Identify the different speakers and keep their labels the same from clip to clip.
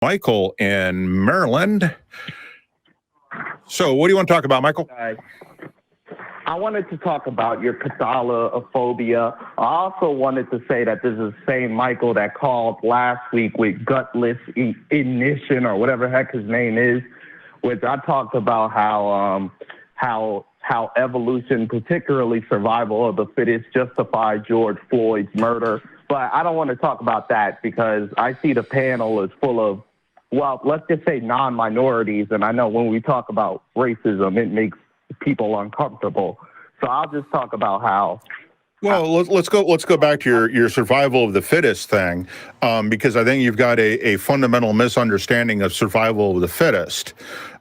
Speaker 1: Michael in Maryland. So what do you want to talk about, Michael?
Speaker 2: I wanted to talk about your Catholophobia. I also wanted to say that this is the same Michael that called last week with gutless ignition or whatever the heck his name is, which I talked about how evolution, particularly survival of the fittest, justified George Floyd's murder. But I don't want to talk about that because I see the panel is full of, well, let's just say non-minorities. And I know when we talk about racism, it makes people uncomfortable. So I'll just talk about how.
Speaker 1: Well, let's go back to your survival of the fittest thing, because I think you've got a fundamental misunderstanding of survival of the fittest.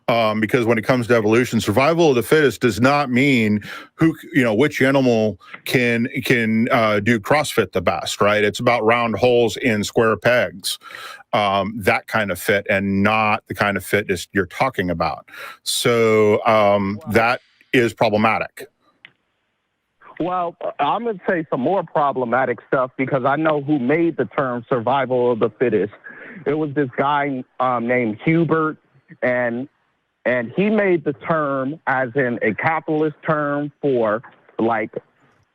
Speaker 1: Because when it comes to evolution, survival of the fittest does not mean which animal can do CrossFit the best, right? It's about round holes in square pegs, that kind of fit, and not the kind of fit you're talking about. So that is problematic.
Speaker 2: Well, I'm going to say some more problematic stuff because I know who made the term survival of the fittest. It was this guy named Hubert, and he made the term as in a capitalist term for like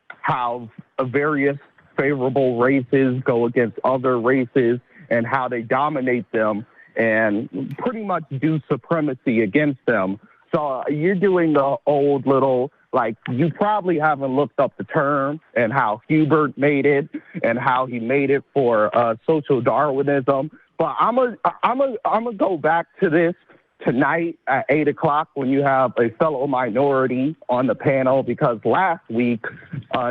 Speaker 2: how various favorable races go against other races and how they dominate them and pretty much do supremacy against them. So you're doing the old little, like, you probably haven't looked up the term and how Hubert made it and how he made it for social Darwinism. But I'm gonna go back to this tonight at 8 o'clock when you have a fellow minority on the panel, because last week,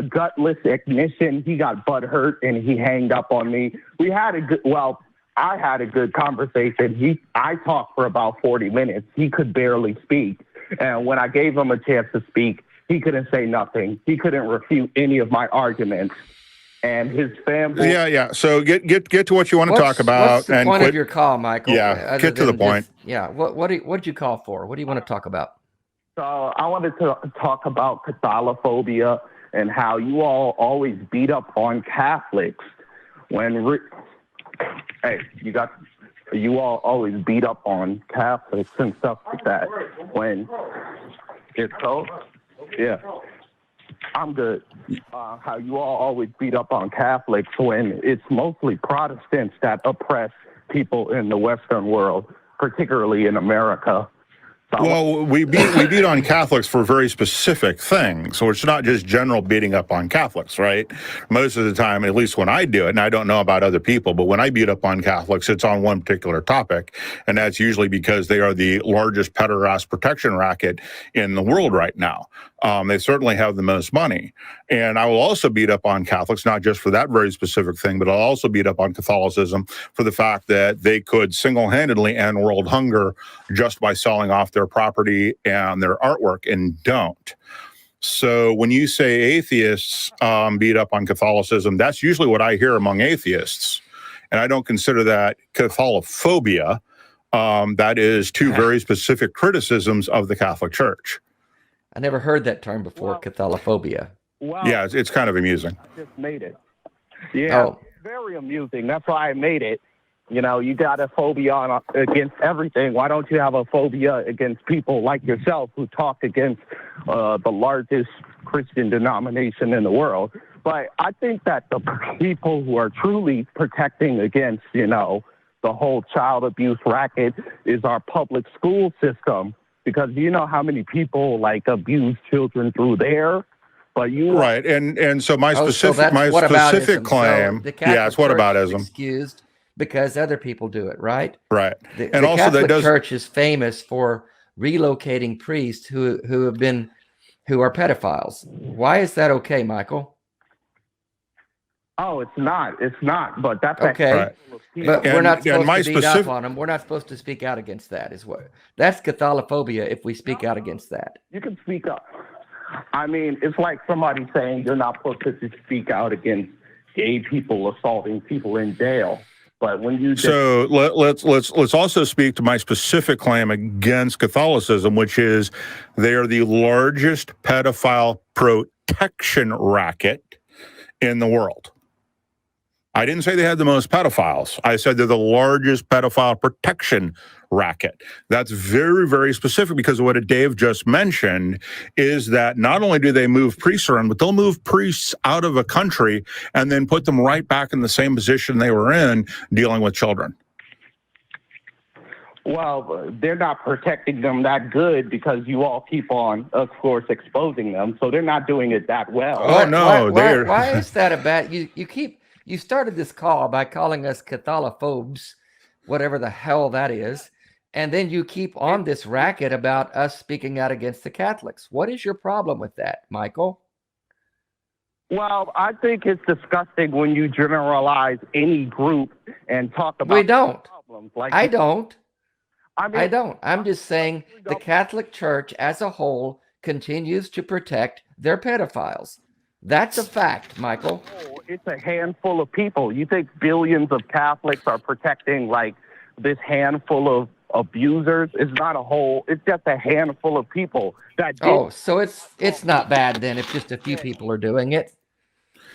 Speaker 2: gutless ignition, he got butthurt and he hanged up on me. I had a good conversation. I talked for about 40 minutes. He could barely speak. And when I gave him a chance to speak, he couldn't say nothing. He couldn't refute any of my arguments. And his family.
Speaker 1: Yeah. So get to what you want to talk about.
Speaker 3: What's the point of your call, Michael?
Speaker 1: Yeah, get to the point.
Speaker 3: What did you call for? What do you want to talk about?
Speaker 2: So I wanted to talk about Catholophobia and how you all always beat up on Catholics you all always beat up on Catholics and stuff like that when it's so, yeah. I'm good. How you all always beat up on Catholics when it's mostly Protestants that oppress people in the Western world, particularly in America.
Speaker 1: Well, we beat on Catholics for very specific things. So it's not just general beating up on Catholics, right? Most of the time, at least when I do it, and I don't know about other people, but when I beat up on Catholics, it's on one particular topic. And that's usually because they are the largest pederast protection racket in the world right now. They certainly have the most money. And I will also beat up on Catholics, not just for that very specific thing, but I'll also beat up on Catholicism for the fact that they could single-handedly end world hunger just by selling off their property and their artwork, and don't. So when you say atheists beat up on Catholicism, that's usually what I hear among atheists. And I don't consider that Catholophobia. That is two very specific criticisms of the Catholic Church.
Speaker 3: I never heard that term before, Catholophobia.
Speaker 2: Wow.
Speaker 1: Yeah, it's kind of amusing.
Speaker 2: I just made it. Yeah, very amusing. That's why I made it. You know, you got a phobia against everything. Why don't you have a phobia against people like yourself who talk against the largest Christian denomination in the world? But I think that the people who are truly protecting against, the whole child abuse racket is our public school system. Because you know how many people abuse children through there? But
Speaker 1: right, and so my specific claim, it's whataboutism.
Speaker 3: Excused because other people do it, right?
Speaker 1: Right,
Speaker 3: and also Catholic Church is famous for relocating priests who are pedophiles. Why is that okay, Michael?
Speaker 2: Oh, it's not. But that's
Speaker 3: okay. Right. But we're not supposed to beat up on them. We're not supposed to speak out against that. That's Catholophobia if we speak out against that.
Speaker 2: You can speak up. I mean, it's like somebody saying you're not supposed to speak out against gay people assaulting people in jail. But when you
Speaker 1: let's also speak to my specific claim against Catholicism, which is they are the largest pedophile protection racket in the world. I didn't say they had the most pedophiles. I said they're the largest pedophile protection racket. That's very, very specific, because what Dave just mentioned is that not only do they move priests around, but they'll move priests out of a country and then put them right back in the same position they were in, dealing with children.
Speaker 2: Well, they're not protecting them that good because you all keep on, of course, exposing them. So they're not doing it that well.
Speaker 1: Oh, no.
Speaker 3: Why is that about? You started this call by calling us Catholiphobes, whatever the hell that is. And then you keep on this racket about us speaking out against the Catholics. What is your problem with that, Michael?
Speaker 2: Well, I think it's disgusting when you generalize any group and talk about
Speaker 3: We don't.
Speaker 2: problems. Like
Speaker 3: I don't.
Speaker 2: I mean,
Speaker 3: I don't. I'm just saying the Catholic Church as a whole continues to protect their pedophiles. That's a fact, Michael.
Speaker 2: It's a handful of people. You think billions of Catholics are protecting like this handful of abusers? It's not a whole. It's just a handful of people that.
Speaker 3: Oh, so it's not bad then if just a few people are doing it.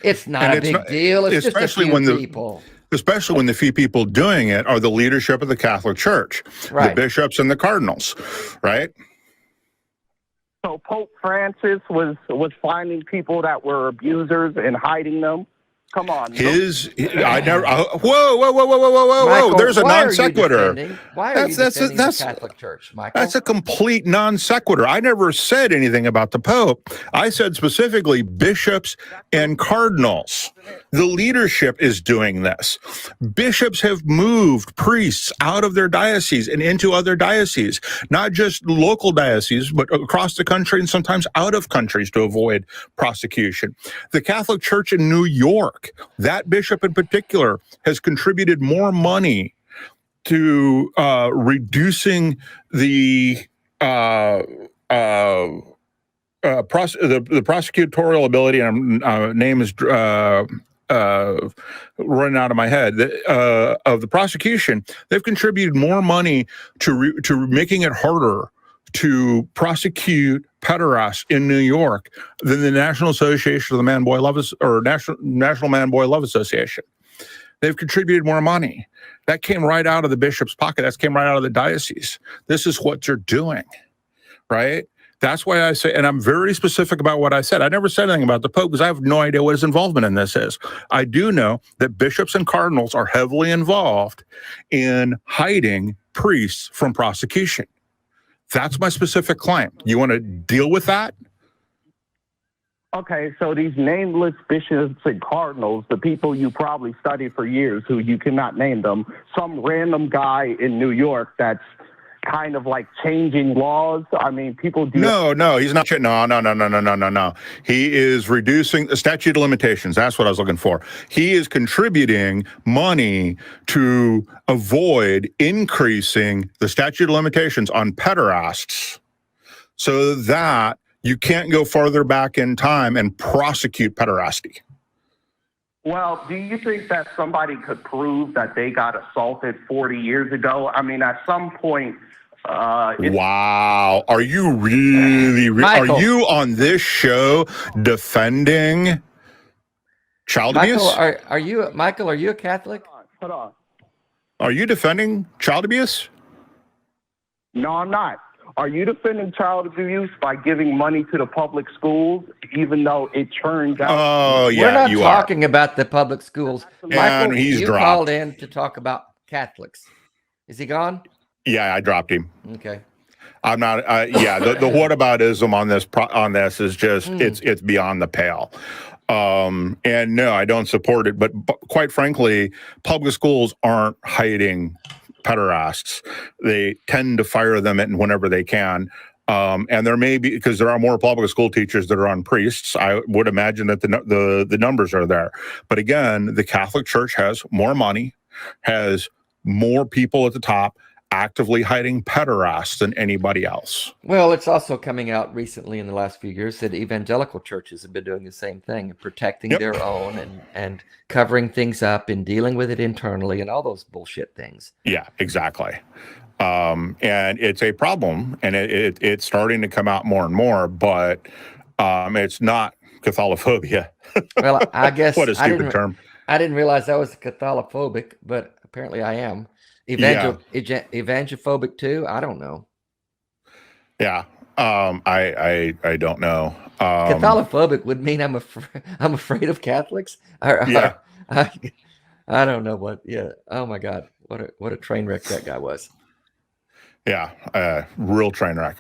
Speaker 3: It's not a big deal. It's just a few people.
Speaker 1: Especially when the few people doing it are the leadership of the Catholic Church,
Speaker 3: right.
Speaker 1: The bishops and the cardinals, right?
Speaker 2: So Pope Francis was finding people that were abusers and hiding them. Come on.
Speaker 1: I never. Whoa!
Speaker 3: Michael,
Speaker 1: there's a non sequitur.
Speaker 3: Why are you defending the Catholic Church, Michael?
Speaker 1: That's a complete non sequitur. I never said anything about the Pope. I said specifically bishops and cardinals. The leadership is doing this. Bishops have moved priests out of their diocese and into other dioceses, not just local dioceses, but across the country and sometimes out of countries to avoid prosecution. The Catholic Church in New York, that bishop in particular, has contributed more money to reducing the prosecutorial ability. And name is running out of my head of the prosecution. They've contributed more money to making it harder to prosecute pederasts in New York than the National Association of the Man-Boy Love or National Man-Boy Love Association. They've contributed more money. That came right out of the bishop's pocket. That came right out of the diocese. This is what you're doing, right? That's why I say, and I'm very specific about what I said. I never said anything about the Pope because I have no idea what his involvement in this is. I do know that bishops and cardinals are heavily involved in hiding priests from prosecution. That's my specific claim. You want to deal with that?
Speaker 2: Okay, so these nameless bishops and cardinals, the people you probably studied for years who you cannot name them, some random guy in New York that's kind of like changing laws. I mean, people do.
Speaker 1: No, he's not. No. He is reducing the statute of limitations. That's what I was looking for. He is contributing money to avoid increasing the statute of limitations on pederasts so that you can't go farther back in time and prosecute pederasty.
Speaker 2: Well, do you think that somebody could prove that they got assaulted 40 years ago? I mean, at some point.
Speaker 1: Wow. Are you really
Speaker 3: Michael,
Speaker 1: are you on this show defending child abuse?
Speaker 3: Are you a Catholic?
Speaker 2: Hold on.
Speaker 1: Are you defending child abuse?
Speaker 2: No, I'm not. Are you defending child abuse by giving money to the public schools, even though it turns out?
Speaker 1: Oh, yeah,
Speaker 3: we're not talking about the public schools. Michael,
Speaker 1: he's
Speaker 3: you
Speaker 1: dropped.
Speaker 3: Called in to talk about Catholics. Is he gone?
Speaker 1: Yeah, I dropped him.
Speaker 3: Okay.
Speaker 1: I'm not. The whataboutism on this is just it's beyond the pale. And no, I don't support it. But quite frankly, public schools aren't hiding pederasts. They tend to fire them whenever they can. And there may be, because there are more public school teachers that are on priests. I would imagine that the numbers are there. But again, the Catholic Church has more money, has more people at the top actively hiding pederasts than anybody else.
Speaker 3: Well, it's also coming out recently in the last few years that evangelical churches have been doing the same thing, protecting their own and covering things up and dealing with it internally and all those bullshit things.
Speaker 1: Yeah, exactly. And it's a problem, and it's starting to come out more and more, but it's not Catholiphobia.
Speaker 3: Well, I guess
Speaker 1: what a stupid term.
Speaker 3: I didn't realize I was Catholophobic, but apparently I am.
Speaker 1: Yeah.
Speaker 3: Evangophobic too. I don't know.
Speaker 1: Yeah. I don't know.
Speaker 3: Catholophobic would mean I'm afraid of Catholics.
Speaker 1: Yeah.
Speaker 3: I don't know what. Yeah. Oh my God. What a train wreck that guy was.
Speaker 1: Yeah. Real train wreck.